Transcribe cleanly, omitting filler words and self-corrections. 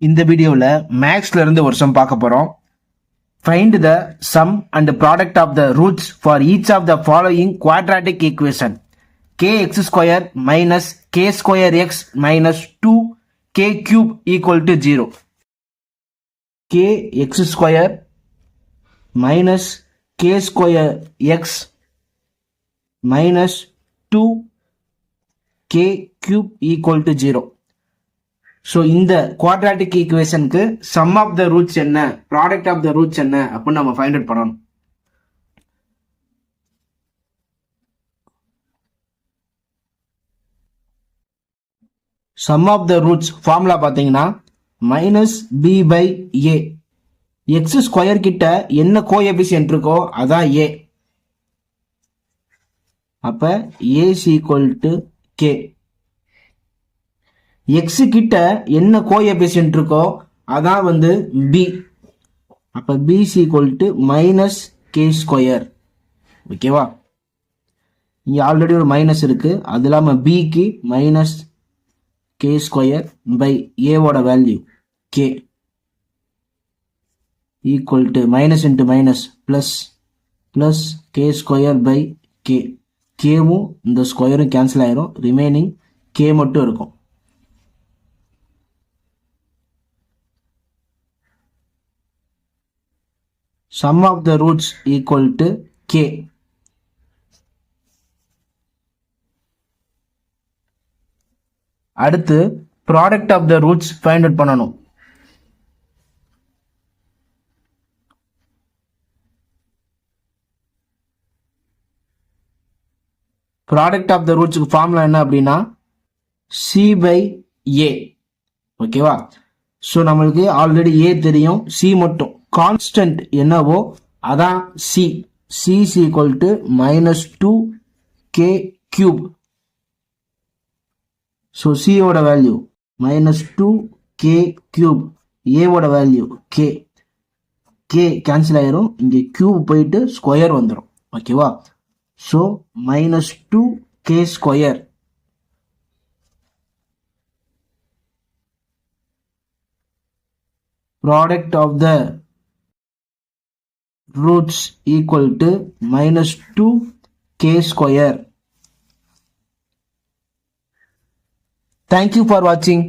இந்த வீடியோல மேக்ஸ்ல இருந்து ஒரு சம் பார்க்க போறோம். Find the sum and product of the roots for each of the following quadratic equation. Kx square minus k square x minus 2k cube equal to 0. Kx square minus k square x minus 2k cube equal to 0. So இந்த quadratic ஈக்குவேஷனுக்கு sum of the roots என்ன, product of the roots என்ன அப்படின்னு நம்ம find out பண்ணணும். Sum of the roots formula பார்த்தீங்கன்னா minus B by A. X square கிட்ட என்ன கோஎபிசியன்ட் இருக்கோ அதான் ஏ. அப்ப A equal to K. X கிட்ட என்ன கோஎபிசியன்ட் இருக்கோ அதான் பி. அப்ப B equal to minus K square. ஓகேவா? இங்க ஆல்ரெடி ஒரு மைனஸ் இருக்கு, அது இல்லாம பிக்கு மைனஸ் கே ஸ்கொயர் பை ஏவோட value K equal to minus into minus plus plus K square by K. கேவும் இந்த ஸ்கொயரும் கேன்சல் ஆயிரும், ரிமைனிங் கே மட்டும் இருக்கும். Sum of the roots equal to k. அடுத்து product of the roots find out பண்ணணும். product of the roots formula என்ன அப்படின்னா c by a. ஓகேவா? ஸோ நம்மளுக்கு ஆல்ரெடி a தெரியும், c மட்டும் கான்ஸ்டன்ட் என்னவோ அதான் C. C equal to minus 2k cube. So சியோட வேல்யூ மைனஸ் 2k கியூப், ஏவோட வேல்யூ கே. கே கேன்சல் ஆயிரும், இங்கே கியூப் போயிட்டு ஸ்கொயர் வந்துடும். ஓகேவா? So minus 2k square product of the roots equal to minus 2k square. Thank you for watching.